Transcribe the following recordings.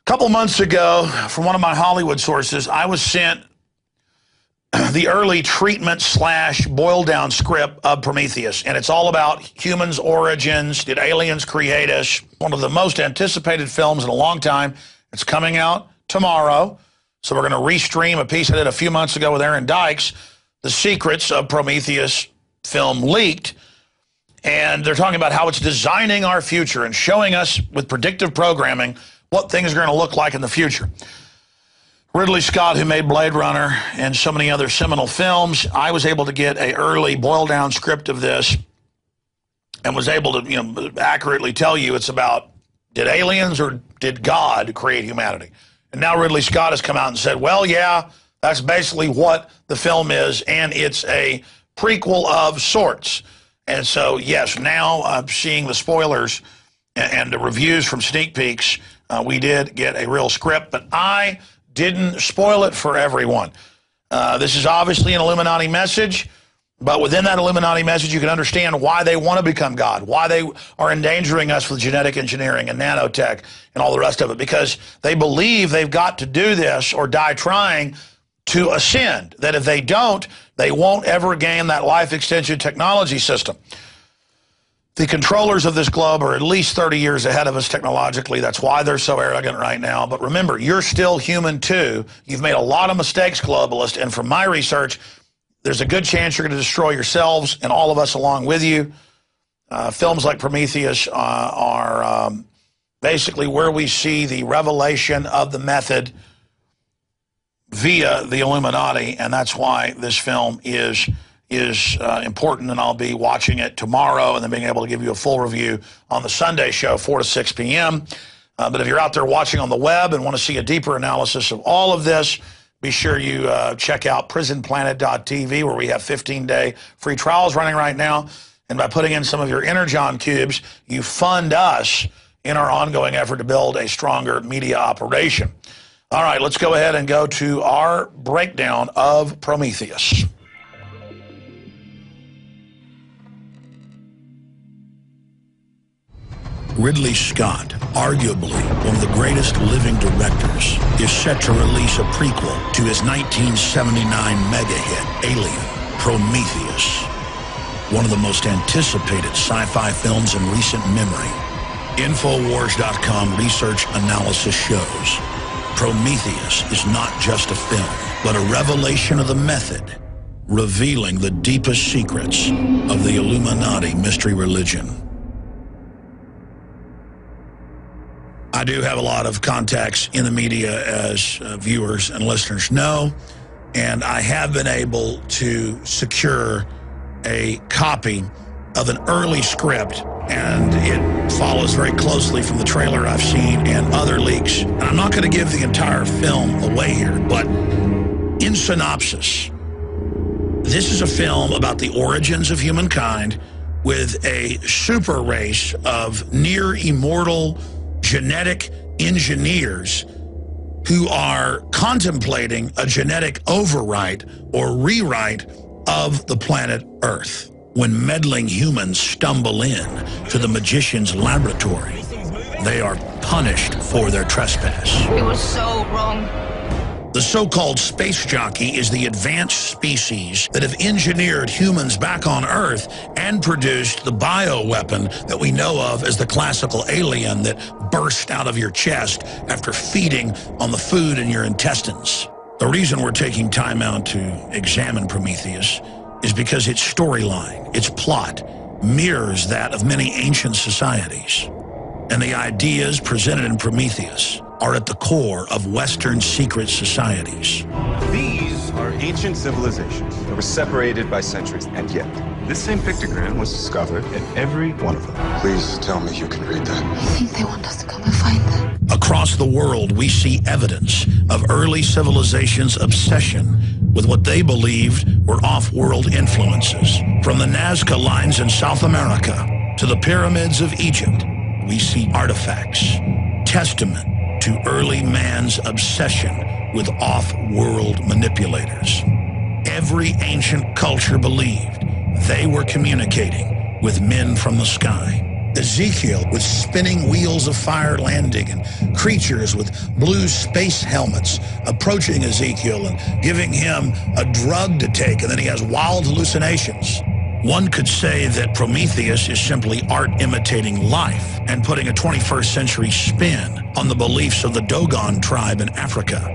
couple months ago, from one of my Hollywood sources, I was sent the early treatment / boiled down script of Prometheus. And it's all about humans' origins. Did aliens create us? One of the most anticipated films in a long time. It's coming out tomorrow. So we're going to restream a piece I did a few months ago with Aaron Dykes, The Secrets of Prometheus film leaked. And they're talking about how it's designing our future and showing us with predictive programming what things are going to look like in the future. Ridley Scott, who made Blade Runner and so many other seminal films, I was able to get an early boiled-down script of this and was able to, accurately tell you it's about, did aliens or did God create humanity? And now Ridley Scott has come out and said, well, yeah, that's basically what the film is, and it's a prequel of sorts. And so, yes, now I'm seeing the spoilers and the reviews from sneak peeks. We did get a real script, but I didn't spoil it for everyone. This is obviously an Illuminati message, but within that Illuminati message, you can understand why they want to become God, why they are endangering us with genetic engineering and nanotech and all the rest of it, because they believe they've got to do this or die trying to ascend, that if they don't, they won't ever gain that life extension technology system. The controllers of this globe are at least 30 years ahead of us technologically. That's why they're so arrogant right now. But remember, you're still human too. You've made a lot of mistakes, globalist, and from my research, there's a good chance you're going to destroy yourselves and all of us along with you. Films like Prometheus are basically where we see the revelation of the method via the Illuminati, and that's why this film is important, and I'll be watching it tomorrow and then being able to give you a full review on the Sunday show, 4 to 6 p.m. But if you're out there watching on the web and want to see a deeper analysis of all of this, be sure you check out prisonplanet.tv, where we have 15-day free trials running right now. And by putting in some of your Energon cubes, you fund us in our ongoing effort to build a stronger media operation. All right, let's go ahead and go to our breakdown of Prometheus. Ridley Scott, arguably one of the greatest living directors, is set to release a prequel to his 1979 mega hit, Alien, Prometheus. One of the most anticipated sci-fi films in recent memory. Infowars.com research analysis shows Prometheus is not just a film, but a revelation of the method, revealing the deepest secrets of the Illuminati mystery religion. I do have a lot of contacts in the media, as viewers and listeners know, and I have been able to secure a copy of an early script, and it follows very closely from the trailer I've seen and other leaks. And I'm not going to give the entire film away here, but in synopsis, this is a film about the origins of humankind with a super race of near immortal genetic engineers who are contemplating a genetic overwrite or rewrite of the planet Earth. When meddling humans stumble in to the magician's laboratory, they are punished for their trespass. It was so wrong. The so-called space jockey is the advanced species that have engineered humans back on Earth and produced the bioweapon that we know of as the classical alien that burst out of your chest after feeding on the food in your intestines. The reason we're taking time out to examine Prometheus is because its storyline, its plot, mirrors that of many ancient societies. And the ideas presented in Prometheus are at the core of Western secret societies. These are ancient civilizations that were separated by centuries, and yet this same pictogram was discovered in every one of them. Please tell me you can read that. I think they want us to come and find them. Across the world, we see evidence of early civilizations' obsession with what they believed were off-world influences. From the Nazca lines in South America to the pyramids of Egypt, we see artifacts, testament to early man's obsession with off-world manipulators. Every ancient culture believed they were communicating with men from the sky. Ezekiel with spinning wheels of fire landing and creatures with blue space helmets approaching Ezekiel and giving him a drug to take, and then he has wild hallucinations. One could say that Prometheus is simply art imitating life and putting a 21st century spin on the beliefs of the Dogon tribe in Africa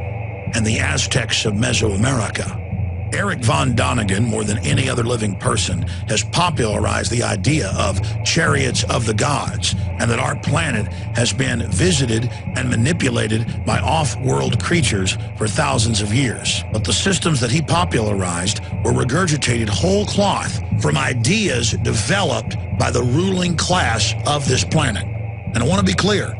and the Aztecs of Mesoamerica. Eric von Däniken, more than any other living person, has popularized the idea of chariots of the gods, and that our planet has been visited and manipulated by off-world creatures for thousands of years. But the systems that he popularized were regurgitated whole cloth from ideas developed by the ruling class of this planet. And I want to be clear,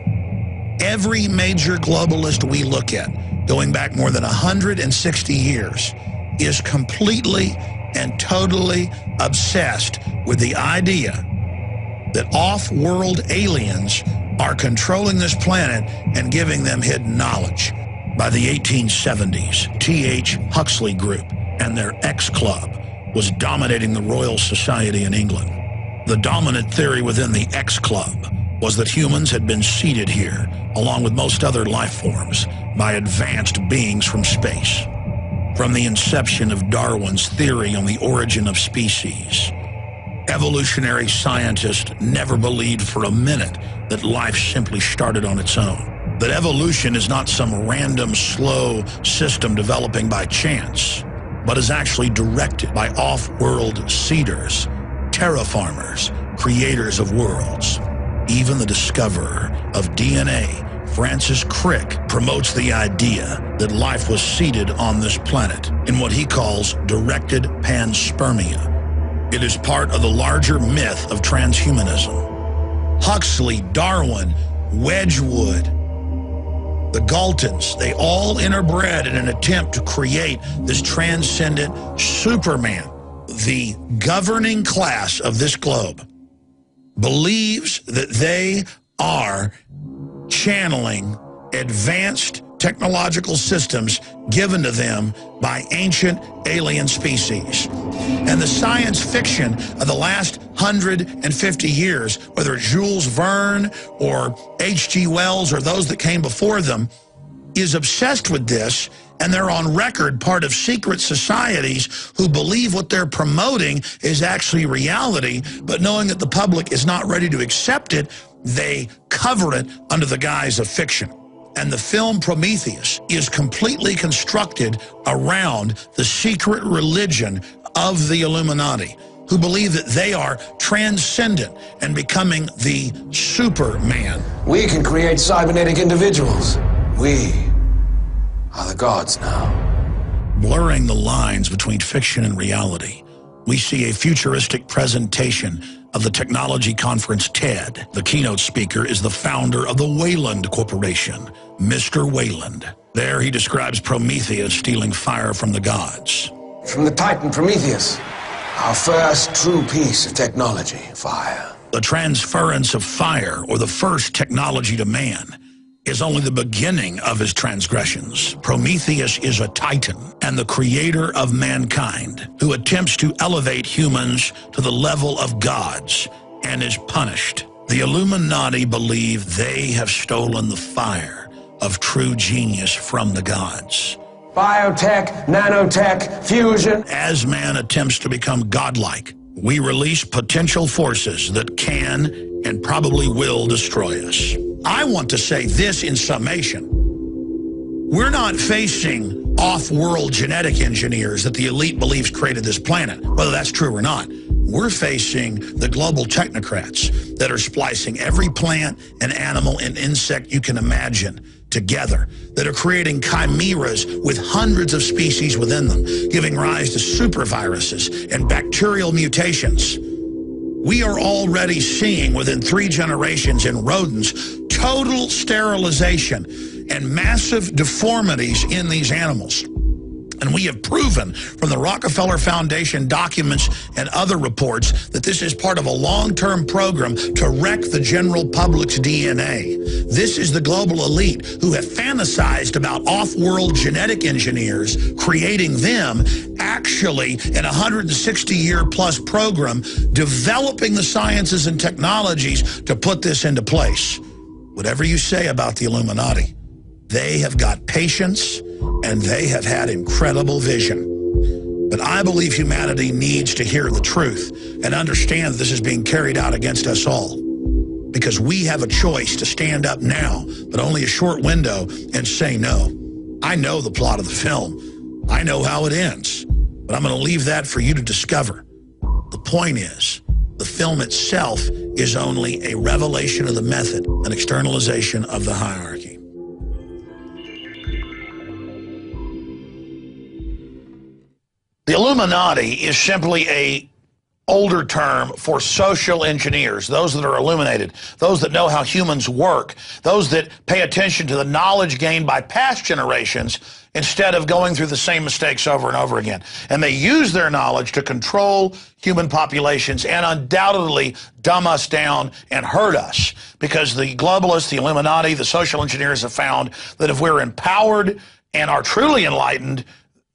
every major globalist we look at, going back more than 160 years, is completely and totally obsessed with the idea that off-world aliens are controlling this planet and giving them hidden knowledge. By the 1870s, T.H. Huxley Group and their X Club was dominating the Royal Society in England. The dominant theory within the X Club was that humans had been seeded here, along with most other life forms, by advanced beings from space. From the inception of Darwin's theory on the origin of species, evolutionary scientists never believed for a minute that life simply started on its own. That evolution is not some random, slow system developing by chance, but is actually directed by off-world seeders, terraformers, creators of worlds. Even the discoverer of DNA, Francis Crick, promotes the idea that life was seeded on this planet in what he calls directed panspermia. It is part of the larger myth of transhumanism. Huxley, Darwin, Wedgwood, the Galtons, they all interbred in an attempt to create this transcendent Superman. The governing class of this globe believes that they are channeling advanced technological systems given to them by ancient alien species. And the science fiction of the last 150 years, whether it's Jules Verne or H.G. Wells or those that came before them, is obsessed with this, and they're on record part of secret societies who believe what they're promoting is actually reality, but knowing that the public is not ready to accept it, they cover it under the guise of fiction. And the film Prometheus is completely constructed around the secret religion of the Illuminati, who believe that they are transcendent and becoming the Superman. We can create cybernetic individuals. We are the gods now. Blurring the lines between fiction and reality, we see a futuristic presentation of the technology conference TED. The keynote speaker is the founder of the Wayland Corporation, Mr. Wayland. There he describes Prometheus stealing fire from the gods. From the Titan Prometheus, our first true piece of technology, fire. The transference of fire, or the first technology to man, is only the beginning of his transgressions. Prometheus is a titan and the creator of mankind who attempts to elevate humans to the level of gods and is punished. The Illuminati believe they have stolen the fire of true genius from the gods. Biotech, nanotech, fusion. As man attempts to become godlike, we release potential forces that can and probably will destroy us. I want to say this in summation. We're not facing off-world genetic engineers that the elite believes created this planet, whether that's true or not. We're facing the global technocrats that are splicing every plant and animal and insect you can imagine together, that are creating chimeras with hundreds of species within them, giving rise to superviruses and bacterial mutations. We are already seeing within 3 generations in rodents total sterilization and massive deformities in these animals. And we have proven from the Rockefeller Foundation documents and other reports that this is part of a long-term program to wreck the general public's DNA. This is the global elite who have fantasized about off-world genetic engineers, creating them, actually in a 160-year-plus program, developing the sciences and technologies to put this into place. Whatever you say about the Illuminati, they have got patience and they have had incredible vision. But I believe humanity needs to hear the truth and understand that this is being carried out against us all. Because we have a choice to stand up now, but only a short window, and say no. I know the plot of the film. I know how it ends. But I'm going to leave that for you to discover. The point is, the film itself is only a revelation of the method, an externalization of the hierarchy. The Illuminati is simply a older term for social engineers, those that are illuminated, those that know how humans work, those that pay attention to the knowledge gained by past generations instead of going through the same mistakes over and over again. And they use their knowledge to control human populations and undoubtedly dumb us down and hurt us, because the globalists, the Illuminati, the social engineers have found that if we're empowered and are truly enlightened,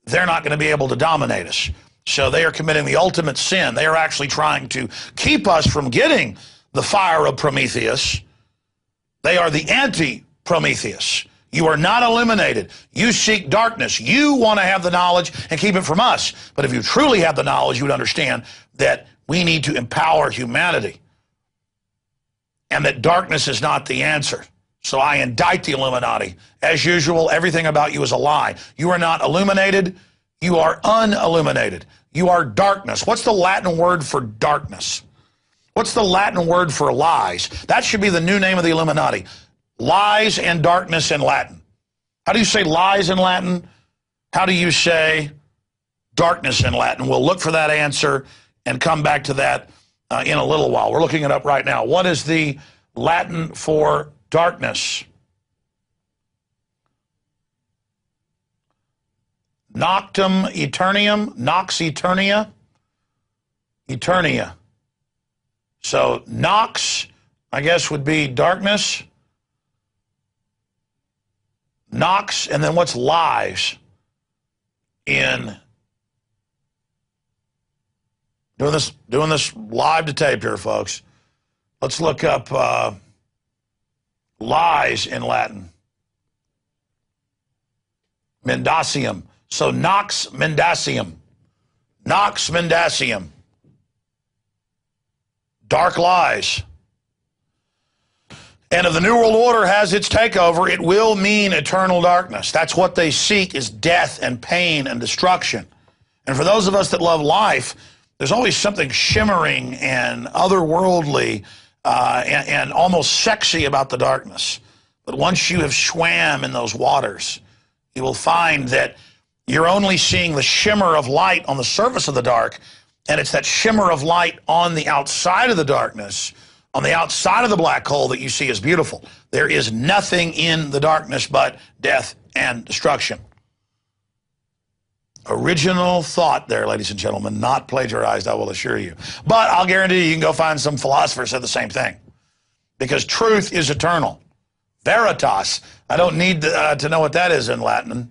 they're not going to be able to dominate us. So they are committing the ultimate sin. They are actually trying to keep us from getting the fire of Prometheus. They are the anti-Prometheus. You are not illuminated. You seek darkness. You want to have the knowledge and keep it from us. But if you truly have the knowledge, you would understand that we need to empower humanity and that darkness is not the answer. So I indict the Illuminati. As usual, everything about you is a lie. You are not illuminated. You are unilluminated. You are darkness. What's the Latin word for darkness? What's the Latin word for lies? That should be the new name of the Illuminati. Lies and darkness in Latin. How do you say lies in Latin? How do you say darkness in Latin? We'll look for that answer and come back to that in a little while. We're looking it up right now. What is the Latin for darkness? Noctum Eternium, Nox Eternia, Eternia. So Nox, I guess, would be darkness. Nox, and then what's lies in doing this live to tape here, folks. Let's look up lies in Latin. Mendacium. So Nox Mendacium. Nox Mendacium. Dark lies. And if the New World Order has its takeover, it will mean eternal darkness. That's what they seek, is death and pain and destruction. And for those of us that love life, there's always something shimmering and otherworldly and almost sexy about the darkness. But once you have swam in those waters, you will find that you're only seeing the shimmer of light on the surface of the dark, and it's that shimmer of light on the outside of the darkness, on the outside of the black hole, that you see is beautiful. There is nothing in the darkness but death and destruction. Original thought there, ladies and gentlemen, not plagiarized, I will assure you. But I'll guarantee you can go find some philosophers who say the same thing, because truth is eternal. Veritas, I don't need to know what that is in Latin.